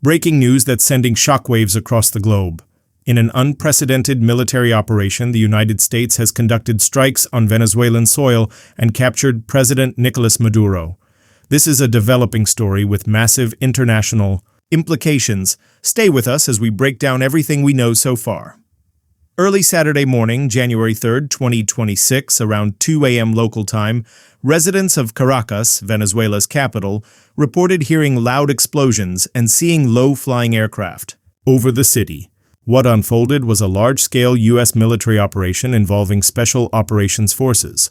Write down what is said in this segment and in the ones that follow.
Breaking news that's sending shockwaves across the globe. In an unprecedented military operation, the United States has conducted strikes on Venezuelan soil and captured President Nicolás Maduro. This is a developing story with massive international implications. Stay with us as we break down everything we know so far. Early Saturday morning, January 3, 2026, around 2 a.m. local time, residents of Caracas, Venezuela's capital, reported hearing loud explosions and seeing low-flying aircraft over the city. What unfolded was a large-scale U.S. military operation involving Special Operations Forces.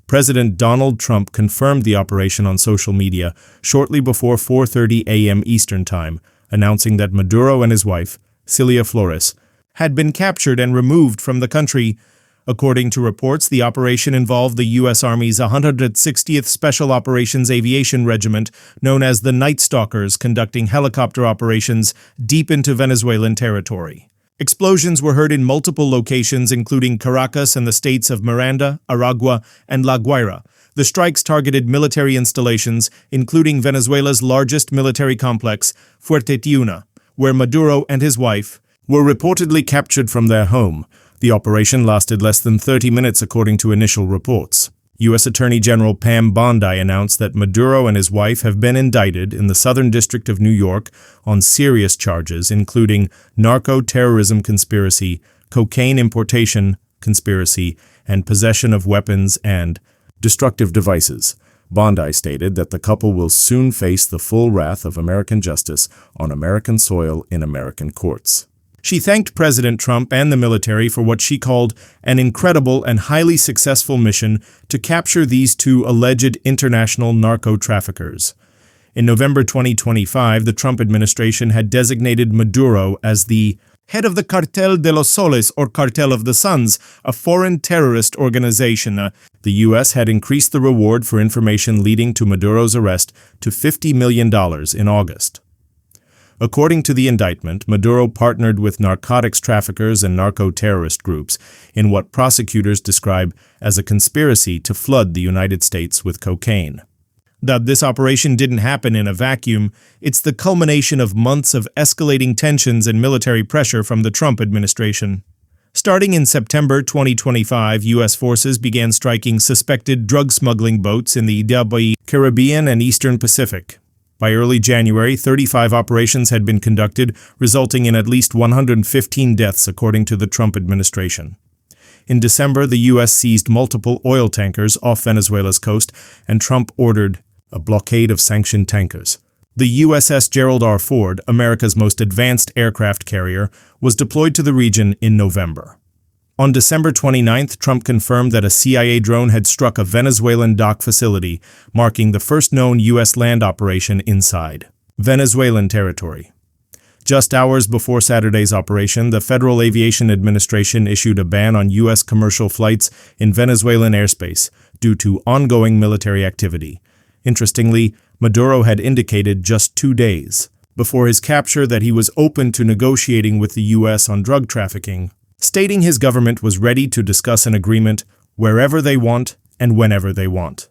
President Donald Trump confirmed the operation on social media shortly before 4:30 a.m. Eastern Time, announcing that Maduro and his wife, Cilia Flores, had been captured and removed from the country. According to reports, the operation involved the U.S. Army's 160th Special Operations Aviation Regiment, known as the Night Stalkers, conducting helicopter operations deep into Venezuelan territory. Explosions were heard in multiple locations, including Caracas and the states of Miranda, Aragua, and La Guaira. The strikes targeted military installations, including Venezuela's largest military complex, Fuerte Tiuna, where Maduro and his wife were reportedly captured from their home. The operation lasted less than 30 minutes according to initial reports. U.S. Attorney General Pam Bondi announced that Maduro and his wife have been indicted in the Southern District of New York on serious charges, including narco-terrorism conspiracy, cocaine importation conspiracy, and possession of weapons and destructive devices. Bondi stated that the couple will soon face the full wrath of American justice on American soil in American courts. She thanked President Trump and the military for what she called an incredible and highly successful mission to capture these two alleged international narco-traffickers. In November 2025, the Trump administration had designated Maduro as the head of the Cartel de los Soles, or Cartel of the Suns, a foreign terrorist organization. The U.S. had increased the reward for information leading to Maduro's arrest to $50 million in August. According to the indictment, Maduro partnered with narcotics traffickers and narco-terrorist groups in what prosecutors describe as a conspiracy to flood the United States with cocaine. That this operation didn't happen in a vacuum, it's the culmination of months of escalating tensions and military pressure from the Trump administration. Starting in September 2025, U.S. forces began striking suspected drug smuggling boats in the Caribbean and Eastern Pacific. By early January, 35 operations had been conducted, resulting in at least 115 deaths, according to the Trump administration. In December, the U.S. seized multiple oil tankers off Venezuela's coast, and Trump ordered a blockade of sanctioned tankers. The USS Gerald R. Ford, America's most advanced aircraft carrier, was deployed to the region in November. On December 29th, Trump confirmed that a CIA drone had struck a Venezuelan dock facility, marking the first known U.S. land operation inside Venezuelan territory. Just hours before Saturday's operation, the Federal Aviation Administration issued a ban on U.S. commercial flights in Venezuelan airspace due to ongoing military activity. Interestingly, Maduro had indicated just 2 days before his capture that he was open to negotiating with the U.S. on drug trafficking, stating his government was ready to discuss an agreement wherever they want and whenever they want.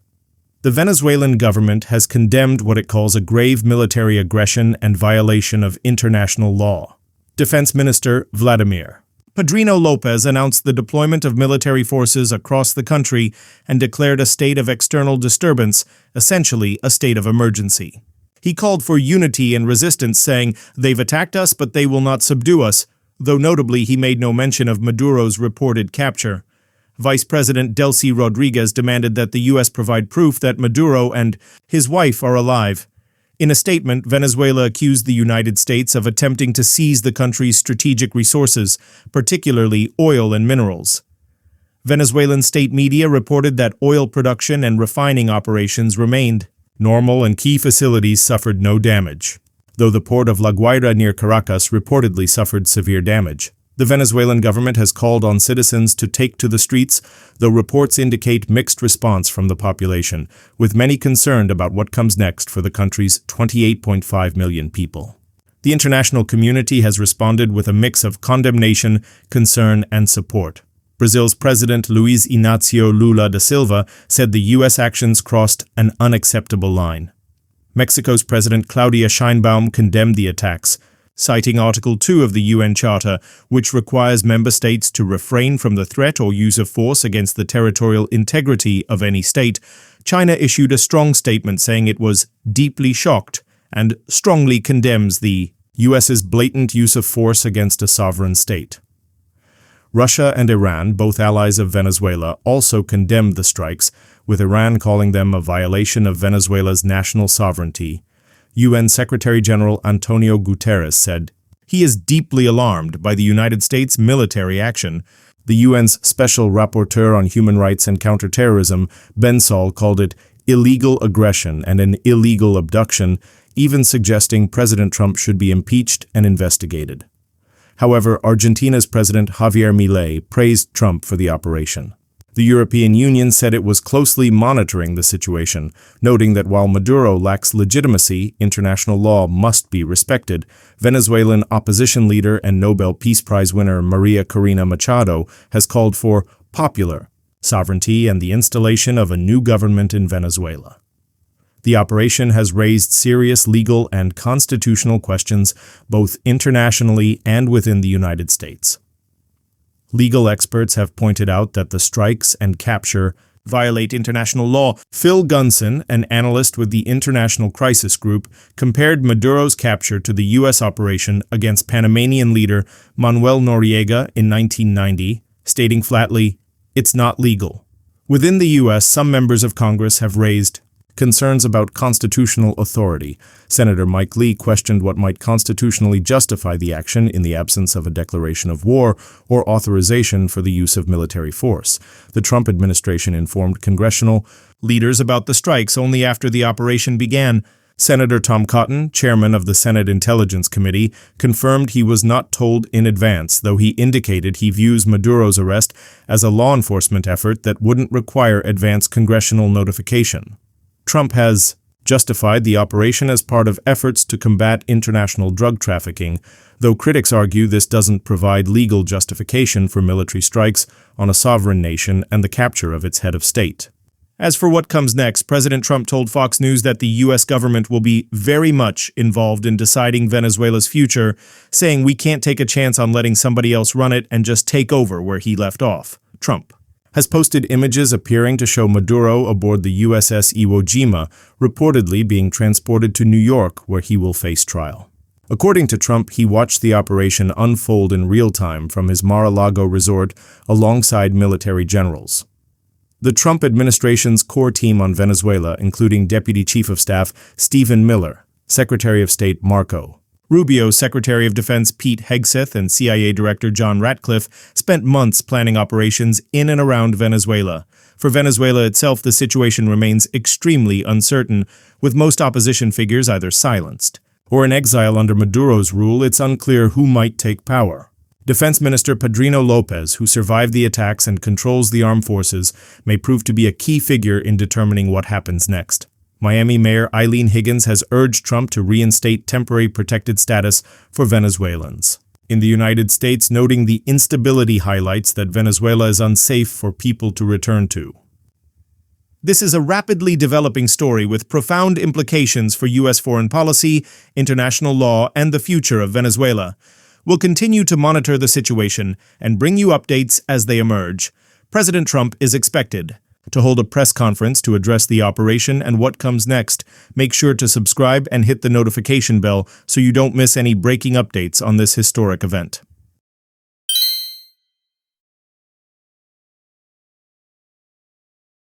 The Venezuelan government has condemned what it calls a grave military aggression and violation of international law. Defense Minister Vladimir Padrino Lopez announced the deployment of military forces across the country and declared a state of external disturbance, essentially a state of emergency. He called for unity and resistance, saying, "They've attacked us, but they will not subdue us," though notably he made no mention of Maduro's reported capture. Vice President Delcy Rodriguez demanded that the U.S. provide proof that Maduro and his wife are alive. In a statement, Venezuela accused the United States of attempting to seize the country's strategic resources, particularly oil and minerals. Venezuelan state media reported that oil production and refining operations remained normal and key facilities suffered no damage, though the port of La Guaira near Caracas reportedly suffered severe damage. The Venezuelan government has called on citizens to take to the streets, though reports indicate mixed response from the population, with many concerned about what comes next for the country's 28.5 million people. The international community has responded with a mix of condemnation, concern, and support. Brazil's President Luiz Inácio Lula da Silva said the U.S. actions crossed an unacceptable line. Mexico's President Claudia Sheinbaum condemned the attacks, citing Article 2 of the UN Charter, which requires member states to refrain from the threat or use of force against the territorial integrity of any state. China issued a strong statement saying it was deeply shocked and strongly condemns the U.S.'s blatant use of force against a sovereign state. Russia and Iran, both allies of Venezuela, also condemned the strikes, with Iran calling them a violation of Venezuela's national sovereignty. UN Secretary-General Antonio Guterres said, "He is deeply alarmed by the United States military action." The UN's Special Rapporteur on Human Rights and Counterterrorism, Ben Saul, called it illegal aggression and an illegal abduction, even suggesting President Trump should be impeached and investigated. However, Argentina's President Javier Milei praised Trump for the operation. The European Union said it was closely monitoring the situation, noting that while Maduro lacks legitimacy, international law must be respected. Venezuelan opposition leader and Nobel Peace Prize winner Maria Corina Machado has called for popular sovereignty and the installation of a new government in Venezuela. The operation has raised serious legal and constitutional questions both internationally and within the United States. Legal experts have pointed out that the strikes and capture violate international law. Phil Gunson, an analyst with the International Crisis Group, compared Maduro's capture to the U.S. operation against Panamanian leader Manuel Noriega in 1990, stating flatly, "It's not legal." Within the U.S., some members of Congress have raised concerns about constitutional authority. Senator Mike Lee questioned what might constitutionally justify the action in the absence of a declaration of war or authorization for the use of military force. The Trump administration informed congressional leaders about the strikes only after the operation began. Senator Tom Cotton, chairman of the Senate Intelligence Committee, confirmed he was not told in advance, though he indicated he views Maduro's arrest as a law enforcement effort that wouldn't require advance congressional notification. Trump has justified the operation as part of efforts to combat international drug trafficking, though critics argue this doesn't provide legal justification for military strikes on a sovereign nation and the capture of its head of state. As for what comes next, President Trump told Fox News that the U.S. government will be very much involved in deciding Venezuela's future, saying we can't take a chance on letting somebody else run it and just take over where he left off. Trump has posted images appearing to show Maduro aboard the USS Iwo Jima, reportedly being transported to New York, where he will face trial. According to Trump, he watched the operation unfold in real time from his Mar-a-Lago resort alongside military generals. The Trump administration's core team on Venezuela, including Deputy Chief of Staff Stephen Miller, Secretary of State Marco Rubio, Secretary of Defense Pete Hegseth, and CIA Director John Ratcliffe spent months planning operations in and around Venezuela. For Venezuela itself, the situation remains extremely uncertain, with most opposition figures either silenced or in exile under Maduro's rule. It's unclear who might take power. Defense Minister Padrino Lopez, who survived the attacks and controls the armed forces, may prove to be a key figure in determining what happens next. Miami Mayor Eileen Higgins has urged Trump to reinstate temporary protected status for Venezuelans. In the United States, noting the instability highlights that Venezuela is unsafe for people to return to. This is a rapidly developing story with profound implications for U.S. foreign policy, international law, and the future of Venezuela. We'll continue to monitor the situation and bring you updates as they emerge. President Trump is expected to hold a press conference to address the operation and what comes next. Make sure to subscribe and hit the notification bell so you don't miss any breaking updates on this historic event.